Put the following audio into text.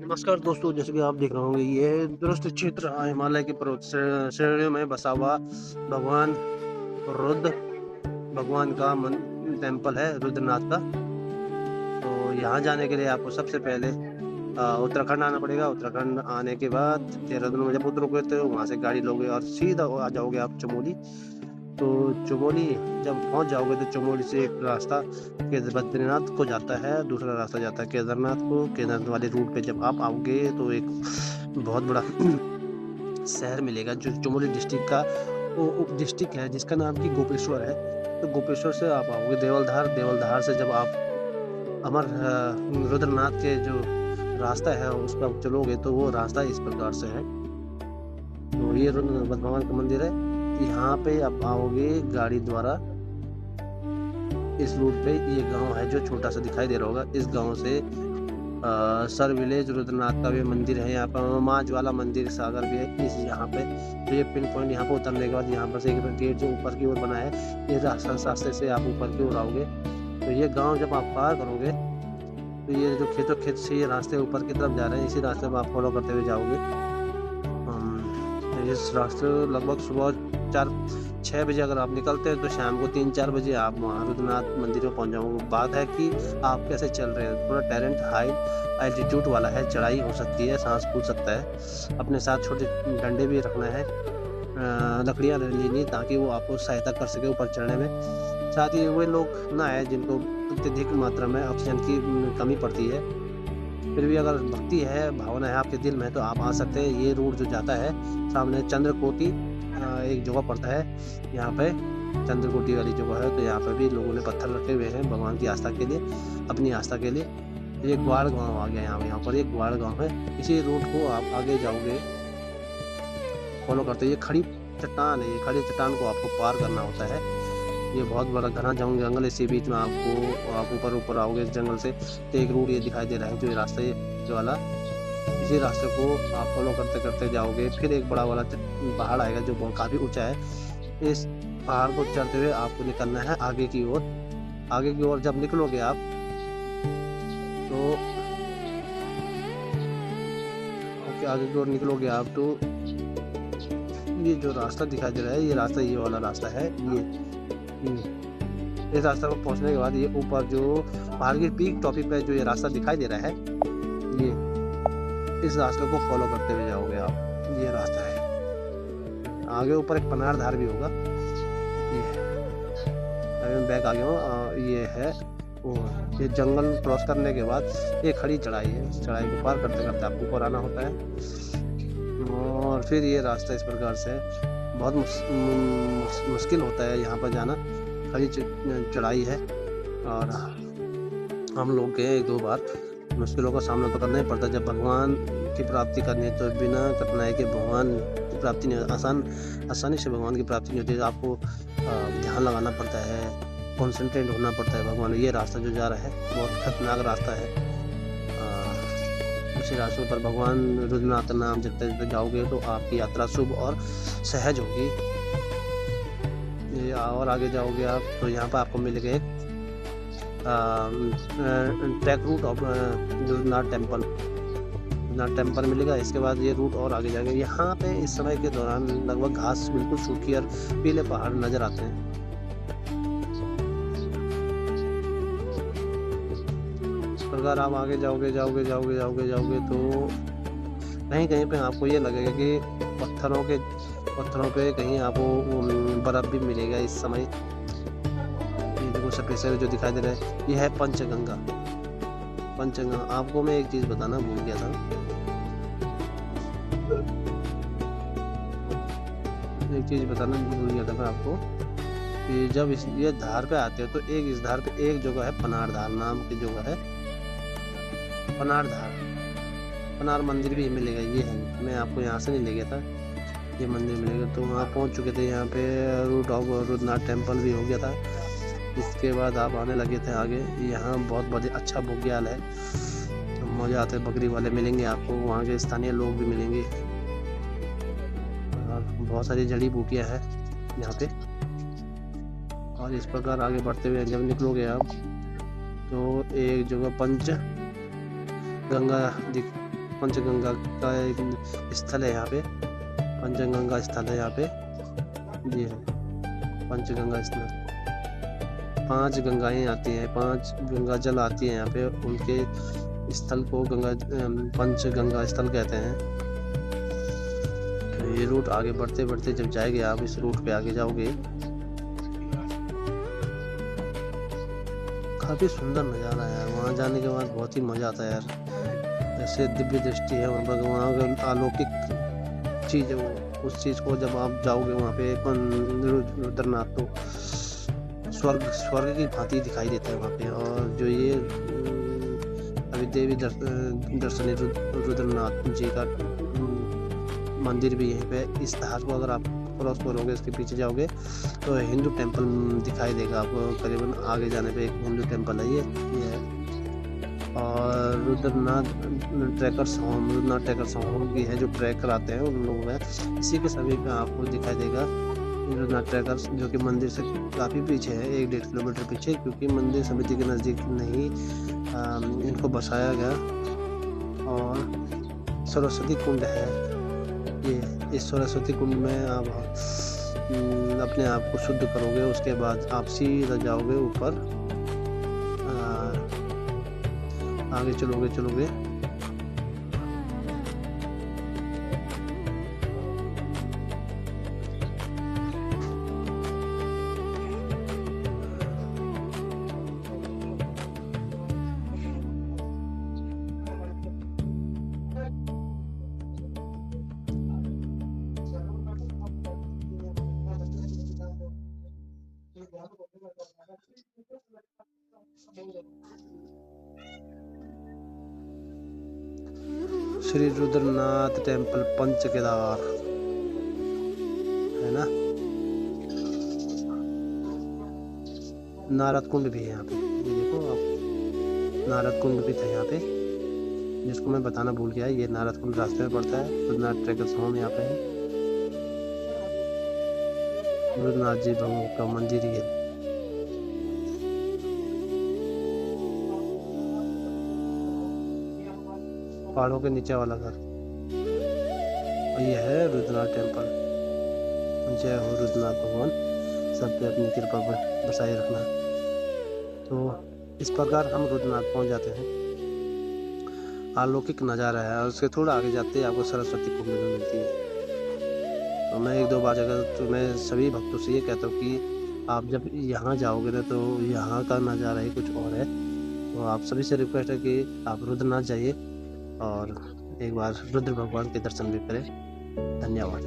नमस्कार दोस्तों, जैसे कि आप देख रहे होंगे ये दुरस्त क्षेत्र हिमालय के पर्वत श्रेणियों में बसा हुआ भगवान रुद्र भगवान का टेम्पल है रुद्रनाथ का। तो यहाँ जाने के लिए आपको सबसे पहले उत्तराखंड आना पड़ेगा। उत्तराखंड आने के बाद देहरादून में जब उतरोगे तो वहाँ से गाड़ी लोगे और सीधा आ जाओगे आप चमोली। तो चमोली जब पहुँच जाओगे तो चमोली से एक रास्ता बद्रीनाथ को जाता है, दूसरा रास्ता जाता है केदारनाथ को। केदारनाथ वाले रूट पे जब आप आओगे तो एक बहुत बड़ा शहर मिलेगा जो चमोली डिस्ट्रिक्ट का उप डिस्ट्रिक्ट है, जिसका नाम की गोपेश्वर है। तो गोपेश्वर से आप आओगे देवलधार। देवलधार से जब आप अमर रुद्रनाथ के जो रास्ता है उस पर चलोगे तो वो रास्ता इस प्रकार से है। तो ये रुद्रनाथ भगवान का मंदिर है। यहाँ पे आप आओगे गाड़ी द्वारा। इस रूट पे ये गांव है जो छोटा सा दिखाई दे रहा होगा। इस गांव से सर विलेज रुद्रनाथ का भी मंदिर है। यहाँ पर माँ ज्वाला मंदिर सागर भी है इस यहाँ पे। तो ये पिन पॉइंट यहाँ पे उतरने के बाद यहाँ पर से एक गेट जो ऊपर की ओर बना है, ये रास्ते से आप ऊपर की ओर आओगे। तो ये गांव जब आप पार करोगे तो ये जो खेत से ये रास्ते ऊपर की तरफ जा रहे हैं, इसी रास्ते में आप फॉलो करते हुए जाओगे। इस रास्ते लगभग सुबह 4-6 बजे अगर आप निकलते हैं तो शाम को 3-4 बजे आप वहाँ रुद्रनाथ मंदिर में पहुँच जाओगे। बात है कि आप कैसे चल रहे हैं। थोड़ा टेरेंट हाई एल्टीट्यूड वाला है, चढ़ाई हो सकती है, सांस फूल सकता है। अपने साथ छोटे डंडे भी रखना है, लकड़ियाँ लेनी ताकि वो आपको सहायता कर सके ऊपर चढ़ने में। साथ ही वे लोग ना आए जिनको अत्यधिक मात्रा में ऑक्सीजन की कमी पड़ती है। फिर भी अगर भक्ति है, भावना है आपके दिल में तो आप आ सकते हैं। ये रूट जो जाता है सामने चंद्रकोटि एक जगह पड़ता है, यहाँ पे चंद्रकोटि वाली जगह है। तो यहाँ पे भी लोगों ने पत्थर रखे हुए हैं भगवान की आस्था के लिए, अपनी आस्था के लिए। ये ग्वाड़ गांव आ गया यहाँ पर एक ग्वाड़ गांव है। इसी रूट को आप आगे जाओगे फॉलो करते। ये खड़ी चट्टान है, ये खड़ी चट्टान को आपको पार करना होता है। ये बहुत बड़ा घना जंगल, इसी बीच में आप ऊपर आओगे इस जंगल से तो एक रूट ये दिखाई दे रहा है जो ये रास्ता जो वाला। इसी रास्ते को आप फॉलो करते करते जाओगे। फिर एक बड़ा वाला पहाड़ आएगा जो काफ़ी ऊंचा है। इस पहाड़ को चढ़ते हुए आपको निकलना है आगे की ओर। आगे की ओर जब निकलोगे आप तो आगे की ओर निकलोगे आप तो ये जो रास्ता दिखाई दे रहा है, ये रास्ता ये वाला रास्ता है। इस रास्ते पर पहुंचने के बाद ये ऊपर जो पहाड़ की पीक टॉपिक पे जो ये रास्ता दिखाई दे रहा है, ये इस रास्ते को फॉलो करते हुए जाओगे आप। ये रास्ता है, आगे ऊपर एक पनार धार भी होगा। ये अभी मैं बैक आ गया हूँ। ये है और ये जंगल क्रॉस करने के बाद ये खड़ी चढ़ाई है। इस चढ़ाई को पार करते करते आपको ऊपर आना होता है। और फिर ये रास्ता इस प्रकार से बहुत मुश्किल होता है यहाँ पर जाना। खड़ी चढ़ाई है और हम लोग गए 1-2 बार। मुश्किलों का सामना तो करना ही पड़ता है। जब भगवान की प्राप्ति करनी है तो बिना कठिनाई के भगवान की प्राप्ति नहीं, आसानी से भगवान की प्राप्ति नहीं होती। आपको ध्यान लगाना पड़ता है, कॉन्सेंट्रेट होना पड़ता है भगवान। ये रास्ता जो जा रहा है बहुत खतरनाक रास्ता है। इसी रास्ते पर भगवान रुद्रनाथ नाम जपते जपते जाओगे तो आपकी यात्रा शुभ और सहज होगी। ये और आगे जाओगे आप तो यहाँ पर आपको मिलेगा एक track route of Rudranath temple मिलेगा। इसके बाद ये रूट और आगे जाएंगे। यहाँ पे इस समय के दौरान लगभग घास बिल्कुल सूखी और पीले पहाड़ नजर आते हैं। इस प्रकार आप आगे जाओगे तो कहीं कहीं पे आपको ये लगेगा कि पत्थरों पे कहीं आपको बर्फ भी मिलेगा इस समय। ये देखो सफेद से जो दिखाई दे रहा है ये है पंचगंगा। आपको मैं एक चीज बताना भूल गया था। मैं आपको कि जब ये धार पे आते हो तो इस धार पे एक जगह है पनार धार नाम की जगह है। पनार धार पनार मंदिर भी मिलेगा। ये है, मैं आपको यहाँ से नहीं ले गया था, ये मंदिर मिलेगा। तो वहाँ पहुँच चुके थे। यहाँ पे रूट ऑफ रुद्रनाथ टेम्पल भी हो गया था। इसके बाद आप आने लगे थे आगे। यहाँ बहुत बड़े अच्छा बुग्याल है, तो मज़ा आता है। बकरी वाले मिलेंगे आपको, वहाँ के स्थानीय लोग भी मिलेंगे और बहुत सारी जड़ी बूटियाँ हैं यहाँ पे। और इस प्रकार आगे बढ़ते हुए जब निकलोगे आप तो एक जगह पंच गंगा पंचगंगा का एक स्थल है यहाँ पे, पंचगंगा स्थल है यहाँ पे, ये है पंचगंगा स्थल। 5 गंगाएं आती हैं, 5 गंगा जल आती हैं यहाँ पे, उनके स्थल को पंचगंगा स्थल कहते हैं। तो ये रूट आगे बढ़ते बढ़ते जब जाएंगे आप इस रूट पे आगे जाओगे, काफ़ी सुंदर नज़ारा है यार। वहाँ जाने के बाद बहुत ही मज़ा आता है यार, ऐसे दिव्य दृष्टि है वहाँ पर, वहाँ का अलौकिक चीज़ है वो। उस चीज़ को जब आप जाओगे वहाँ पे रुद्रनाथ, तो स्वर्ग की भांति दिखाई देता है वहाँ पे। और जो ये अभी देवी दर्शनी रुद्रनाथ जी का मंदिर भी यहीं पे, इस धार को अगर आप क्रॉस करोगे, इसके पीछे जाओगे तो हिंदू टेंपल दिखाई देगा आपको। करीबन आगे जाने पे एक हिंदू टेंपल है ये है। और रुद्रनाथ ट्रैकर्स होम भी है, जो ट्रैक कराते हैं उन लोग हैं, इसी के सभी पे आपको दिखाई देगा रुद्रनाथ ट्रैकर्स, जो कि मंदिर से काफ़ी पीछे है, 1-1.5 किलोमीटर पीछे, क्योंकि मंदिर समिति के नज़दीक नहीं इनको बसाया गया। और सरस्वती कुंड है ये, इस सरस्वती कुंड में आप अपने आप को शुद्ध करोगे, उसके बाद आप सीधा जाओगे ऊपर, आगे चलोगे श्री रुद्रनाथ टेम्पल पंच केदार है ना। नारद कुंड भी है यहाँ पे, ये देखो आप, नारद कुंड भी था यहाँ पे, जिसको मैं बताना भूल गया। ये नारद कुंड रास्ते में पड़ता है। रुद्रनाथ ट्रैकर्स होम यहाँ पे है, रुद्रनाथ जी भगवान का मंदिर ही है। पहाड़ों के नीचे वाला घर, और ये है रुद्रनाथ टेम्पल। जय हो रुद्रनाथ भगवान, सब पे अपनी कृपा बरसाए रखना। तो इस प्रकार हम रुद्रनाथ पहुंच जाते हैं। अलौकिक नज़ारा है, और उसके थोड़ा आगे जाते ही आपको सरस्वती कुंड भी मिलती है। तो मैं 1-2 बार जगह, तो मैं सभी भक्तों से ये कहता हूँ कि आप जब यहाँ जाओगे ना, तो यहाँ का नज़ारा ही कुछ और है। तो आप सभी से रिक्वेस्ट है कि आप रुद्रनाथ जाइए और एक बार रुद्र भगवान के दर्शन भी करें। धन्यवाद।